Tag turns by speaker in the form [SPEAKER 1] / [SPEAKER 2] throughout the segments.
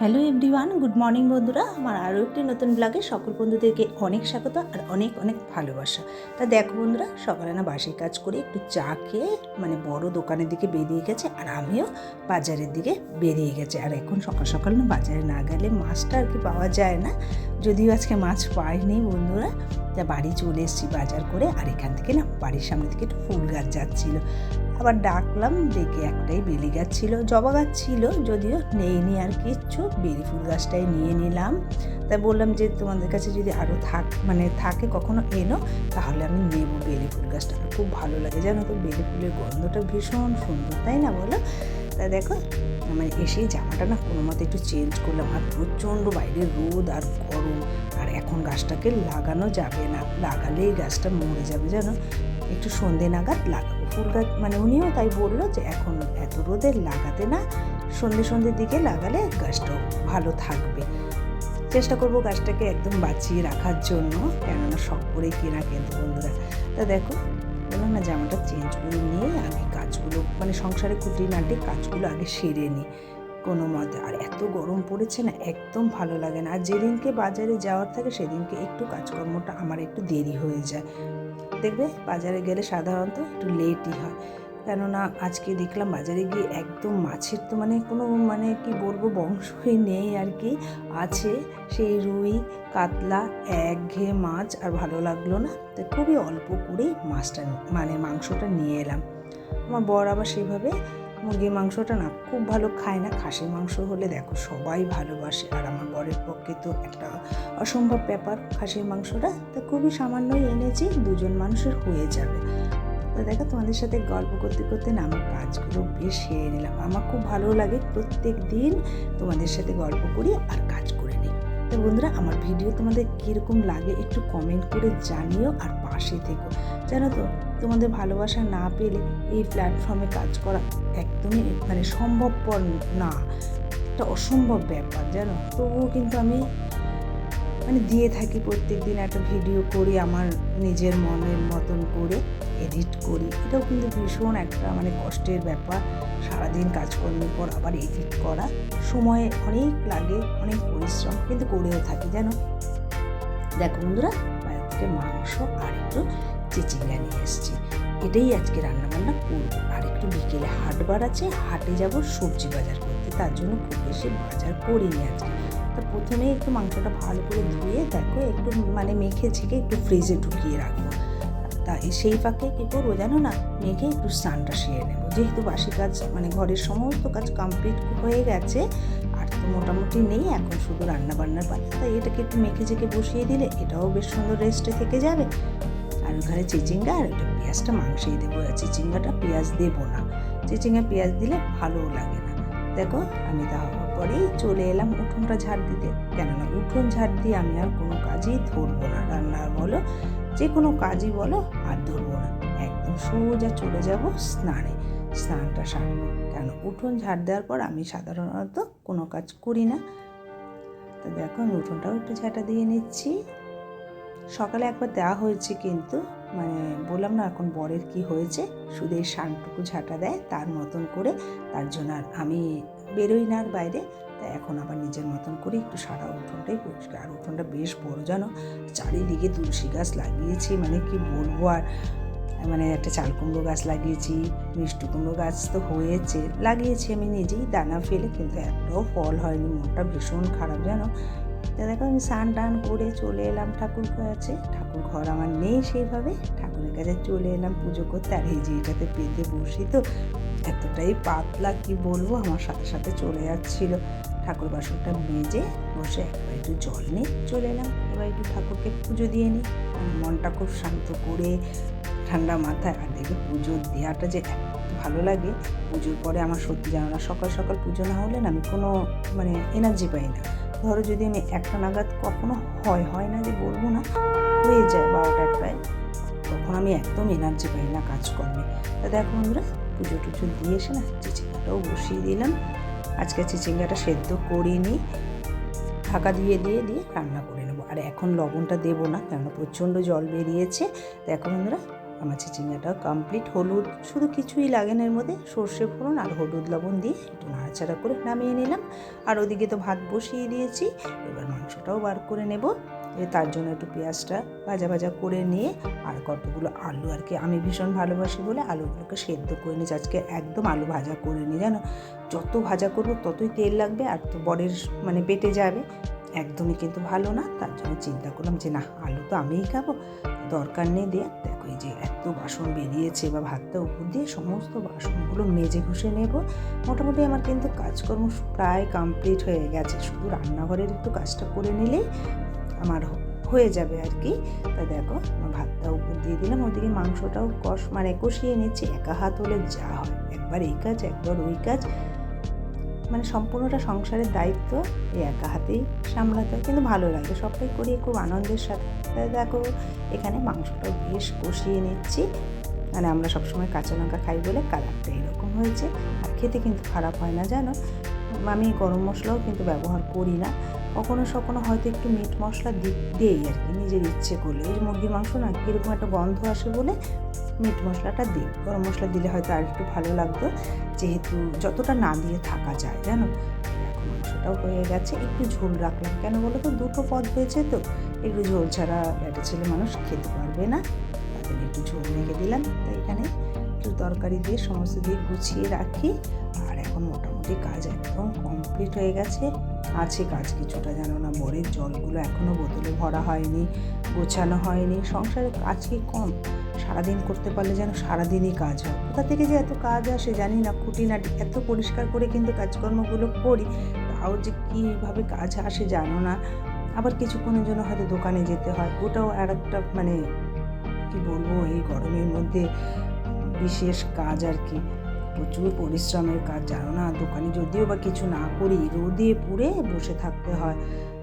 [SPEAKER 1] Hello everyone, good morning বন্ধুরা। আমার আরও একটি নতুন ব্লগে সকল বন্ধুদেরকে অনেক স্বাগত আর অনেক অনেক ভালোবাসা। তা দেখো বন্ধুরা, সকালে না বাসি কাজ করে একটু চা খেয়ে বড় দোকানের দিকে বেরিয়ে গেছে, আর আমিও বাজারের দিকে বেরিয়ে গেছে। আর এখন সকাল সকাল না বাজারে না গেলে মাছটা আর কি পাওয়া যায় না, যদিও আজকে মাছ পাইনি বন্ধুরা। তা বাড়ি চলে এসেছি বাজার করে, আর এখান থেকে না বাড়ির সামনে থেকে একটু ফুল গাছ যাচ্ছিল, আবার ডাকলাম, দেখে একটাই বেলি গাছ ছিল, জবা গাছ ছিল যদিও, নেইনি আর কিচ্ছু, বেলি ফুল গাছটাই নিয়ে নিলাম। তাই বললাম যে তোমাদের কাছে যদি আরও থাকে কখনো এনো, তাহলে আমি নেবো বেলি ফুল গাছটা। খুব ভালো লাগে জানো তো, বেলি ফুলের গন্ধটা ভীষণ সুন্দর, তাই না বলো? তা দেখো এসেই জামাটা না কোনো মতে একটু চেঞ্জ করলাম, আর প্রচণ্ড বাইরে রোদ আর গরম, আর এখন গাছটাকে লাগানো যাবে না, লাগালেই গাছটা মরে যাবে জানো। একটু সন্ধে নাগাদ লাগাবো ফুল গাছ, উনিও তাই বললো যে এখন এত রোদে লাগাতে না, সন্ধ্যের দিকে লাগালে গাছটাও ভালো থাকবে। চেষ্টা করবো গাছটাকে একদম বাঁচিয়ে রাখার জন্য, কেননা শখ করেই কেনা কিন্তু বন্ধুরা। তা দেখো বললাম না, জামাটা চেঞ্জ করে নিয়ে আগে কাজগুলো সংসারে খুঁটিনাটি কাজগুলো আগে সেরে নিই কোনো মতে। আর এত গরম পড়েছে না, একদম ভালো লাগে না। আর যেদিনকে বাজারে যাওয়ার থাকে সেদিনকে একটু কাজকর্মটা আমার একটু দেরি হয়ে যায়। দেখবে বাজারে গেলে সাধারণত একটু লেটই হয়, কেননা আজকে দেখলাম বাজারে গিয়ে একদম মাছের তো কোনো কি বলবো বংশই নেই আর কি, আছে সেই রুই কাতলা, একঘেয়ে মাছ, আর ভালো লাগলো না, তো খুবই অল্প করেই মাছটা মাংসটা নিয়ে এলাম। আমার বর আবার সেভাবে মুরগির মাংসটা না খুব ভালো খায় না, খাসির মাংস হলে দেখো সবাই ভালোবাসে, আর আমার বরের পক্ষে তো একটা অসম্ভব ব্যাপার খাসির মাংসটা, তো খুবই সামান্যই এনেছি, দুজন মানুষের হয়ে যাবে। তো দেখো তোমাদের সাথে গল্প করতে করতে না আমার কাজগুলো বেশ সেরে নিলাম। আমার খুব ভালো লাগে প্রত্যেক দিন তোমাদের সাথে গল্প করি আর কাজ করে নিই। তো বন্ধুরা, আমার ভিডিও তোমাদের কীরকম লাগে একটু কমেন্ট করে জানিও, আর পাশে থেকো। জানো তো, তোমাদের ভালোবাসা না পেলে এই প্ল্যাটফর্মে কাজ করা একদমই সম্ভবপর না, একটা অসম্ভব ব্যাপার জানো। তবুও কিন্তু আমি দিয়ে থাকি, প্রত্যেক দিন একটা ভিডিও করি আমার নিজের মনের মতন করে, এডিট করি। এটাও কিন্তু ভীষণ একটা কষ্টের ব্যাপার, সারাদিন কাজকর্মের পর আবার এডিট করা, সময় অনেক লাগে, অনেক পরিশ্রম, কিন্তু করেও থাকি জানো। দেখো বন্ধুরা, বাইরে থেকে মাংস আর একটু চিচিঙ্গা নিয়ে এসেছি, এটাই আজকে রান্নাবান্না করবো। আর একটু বিকেলে হাটবার আছে, হাটে যাব সবজি বাজার করতে, তার জন্য খুব বেশি বাজার করিনি আজকে। তো প্রথমে একটু মাংসটা ভালো করে ধুয়ে দেখো একটু মেখে ছেঁকে একটু ফ্রিজে ঢুকিয়ে রাখবো। তা সেই ফাঁকে কী করবো জানো না, মেখে একটু স্নানটা সেরে নেবো, যেহেতু বাসি কাজ ঘরের সমস্ত কাজ কমপ্লিট হয়ে গেছে, আর তো মোটামুটি নেই, এখন শুধু রান্নাবান্নার পালা। তাই এটাকে একটু মেখে ছেঁকে বসিয়ে দিলে এটাও বেশ সুন্দর রেস্টে থেকে যাবে। আর ওখানে চিচিঙ্গা আর এটা পেঁয়াজটা মাংসেই দেবো, আর চিচিঙ্গাটা পেঁয়াজ দেবো না, চিচিঙ্গা পেঁয়াজ দিলে ভালোও লাগে না। দেখো আমি তারপরেই চলে এলাম উঠোনটা ঝাড় দিতে, কেননা উঠোন ঝাড় দিয়ে আমি আর কোনো কাজই ধরবো না, রান্না বলো যে কোনো কাজই বলো আর ধরবো না, একদম সোজা চলে যাব স্নানটা সারবো। কেন উঠোন ঝাড় দেওয়ার পর আমি সাধারণত কোনো কাজ করি না। তো দেখো আমি উঠোনটাও একটু ঝাঁটা দিয়ে নিচ্ছি। সকালে একবার দেওয়া হয়েছে, কিন্তু বললাম না এখন বরের কি হয়েছে, শুধু এই শানটুকু ঝাঁটা দেয় তার মতন করে, তার জন্য আর আমি বেরোই না আর বাইরে। তাই এখন আবার নিজের মতন করে একটু সারা উঠোনটাই পরিষ্কার। আর উঠোনটা বেশ বড় জানো, চারিদিকে তুলসী গাছ লাগিয়েছি, কি বলবো আর, একটা চাল কুমড়ো গাছ লাগিয়েছি, মিষ্টি কুমড়ো গাছ তো হয়েছে, লাগিয়েছি আমি নিজেই দানা ফেলে, কিন্তু একটাও ফল হয়নি, মনটা ভীষণ খারাপ জানো। তা দেখো আমি স্নান টান করে চলে এলাম ঠাকুর কাছে, ঠাকুর ঘর আমার নেই সেইভাবে, ঠাকুরের কাছে চলে এলাম পুজো করতে। আর এই যে এটাতে পেতে বসি তো, এতটাই পাতলা কি বলবো, আমার সাথে সাথে চলে যাচ্ছিল। ঠাকুর বাসনটা মেজে বসে একবার একটু জল নিয়ে চলে এলাম, এবার একটু ঠাকুরকে পুজো দিয়ে নিই, মনটা খুব শান্ত করে ঠান্ডা মাথায়। আর দেখবে পুজো দেওয়াটা যে ভালো লাগে, পুজোর পরে আমার সত্যি জানো না, সকাল সকাল পুজো না হলে না আমি কোনো এনার্জি পাই না। ধরো যদি আমি একটা নাগাদ কখনো হয় না যে বলবো না, হয়ে যায় 12টা 1টায়, তখন আমি একদম এনার্জি পাই না কাজকর্মে। তা দেখো বন্ধুরা, পুজো টুজো দিয়ে এসে না চিচিঙ্গাটাও বসিয়ে দিলাম। আজকে চিচিঙ্গাটা সেদ্ধ করিনি, ঢাকা দিয়ে রান্না করে নেবো। আর এখন লবণটা দেবো না, কেননা প্রচণ্ড জল বেরিয়েছে। দেখো বন্ধুরা, আমার চিচিঙ্গাটাও কমপ্লিট। হলুদ শুধু কিছুই লাগে না, এর মধ্যে সর্ষে ফোড়ন আর হলুদ লবণ দিয়ে একটু নাড়াচাড়া করে নামিয়ে নিলাম। আর ওদিকে তো ভাত বসিয়ে দিয়েছি, এবার মাংসটাও বার করে নেব। তার জন্য একটু পেঁয়াজটা ভাজা ভাজা করে নিয়ে আর কতগুলো আলু আর কি, আমি ভীষণ ভালোবাসি বলে আলুগুলোকে সেদ্ধ করে নিয়েছি। আজকে একদম আলু ভাজা করে নিই, জানো যত ভাজা করবো ততই তেল লাগবে আর তো বরের মানে পেটে যাবে, একদমই কিন্তু ভালো না। তার জন্য চিন্তা করলাম যে না, আলু তো আমিই খাবো, দরকার নেই দেওয়ার। দেখো এই যে এত বাসন বেরিয়েছে, বা ভাতটা উপর দিয়ে সমস্ত বাসনগুলো মেজে ঘষে নেব। মোটামুটি আমার কিন্তু কাজকর্ম প্রায় কমপ্লিট হয়ে গেছে, শুধু রান্নাঘরের একটু কাজটা করে নিলেই আমার হয়ে যাবে আর কি। তা দেখো ভাতটা উপর দিয়ে দিলাম, ওদিকে মাংসটাও কষিয়ে নিচ্ছি। একা হাত হলে যা হয়, একবার এই কাজ একবার ওই কাজ, মানে সম্পূর্ণটা সংসারের দায়িত্ব এই একা হাতেই সামলাতে হয়, কিন্তু ভালো লাগে, সবটাই করি খুব আনন্দের সাথে। তাই দেখো এখানে মাংসটাও বেশ কষিয়ে নিচ্ছি, মানে আমরা সবসময় কাঁচা লঙ্কা খাই বলে কালারটা এরকম হয়েছে, আর খেতে কিন্তু খারাপ হয় না জানো। আমি গরম মশলাও কিন্তু ব্যবহার করি না, কখনো হয়তো একটু মিট মশলা দিই আর কি, নিজের ইচ্ছে করলে। এই মুরগির মাংস না কীরকম একটা গন্ধ আসে বলে মিট মশলাটা দিই, গরম মশলা দিলে হয়তো আর একটু ভালো লাগতো, যেহেতু যতটা না দিয়ে থাকা যায় জানো। এখন মাংসটাও হয়ে গেছে, একটু ঝোল রাখলাম, কেন বলো তো দুটো পদ হয়েছে তো, একটু ঝোল ছাড়া একটা ছেলে মানুষ খেতে পারবে না, তাদের একটু ঝোল রেখে দিলাম। তাই এখানে একটু তরকারি দিয়ে সমস্ত দিয়ে গুছিয়ে রাখি। আর এখন মোটামুটি কাজ একদম কমপ্লিট হয়ে গেছে, আছে কাজ কিছুটা, জানো না বরের জলগুলো এখনও বোতলে ভরা হয়নি, গোছানো হয়নি। সংসারে কাজ কি কম, সারাদিন করতে পারলে যেন সারাদিনই কাজ হয়। কোথা থেকে যে এত কাজ আসে জানি না, খুঁটিনাটি এত পরিষ্কার করে কিন্তু কাজকর্মগুলো করি, তাও যে কীভাবে কাজ আসে জানো না। আবার কিছুক্ষণের জন্য হয়তো দোকানে যেতে হয়, ওটাও আর একটা মানে কি বলবো, এই গরমের মধ্যে বিশেষ কাজ আর কি, প্রচুর পরিশ্রমের কাজ জানো না। দোকানে যদিও বা কিছু না করি, রোদে পুড়ে বসে থাকতে হয়।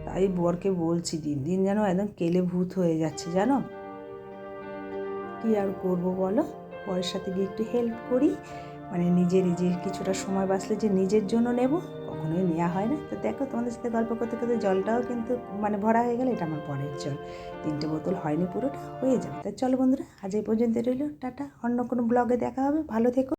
[SPEAKER 1] তাই বরকে বলছি, দিন দিন যেন একদম কেলে ভূত হয়ে যাচ্ছে জানো। কী আর করবো বলো, বরের সাথে গিয়ে একটু হেল্প করি, মানে নিজের কিছুটা সময় বাঁচলে যে নিজের জন্য নেব, কখনোই নেওয়া হয় না। তো দেখো তোমাদের সাথে গল্প করতে করতে জলটাও কিন্তু মানে ভরা হয়ে গেল, এটা আমার পরের জল, 3টে বোতল হয়নি, পুরোটা হয়ে যাবে। তা চলো বন্ধুরা, আজ এই পর্যন্ত রইল, টাটা, অন্য কোনো ব্লগে দেখা হবে, ভালো থেকো।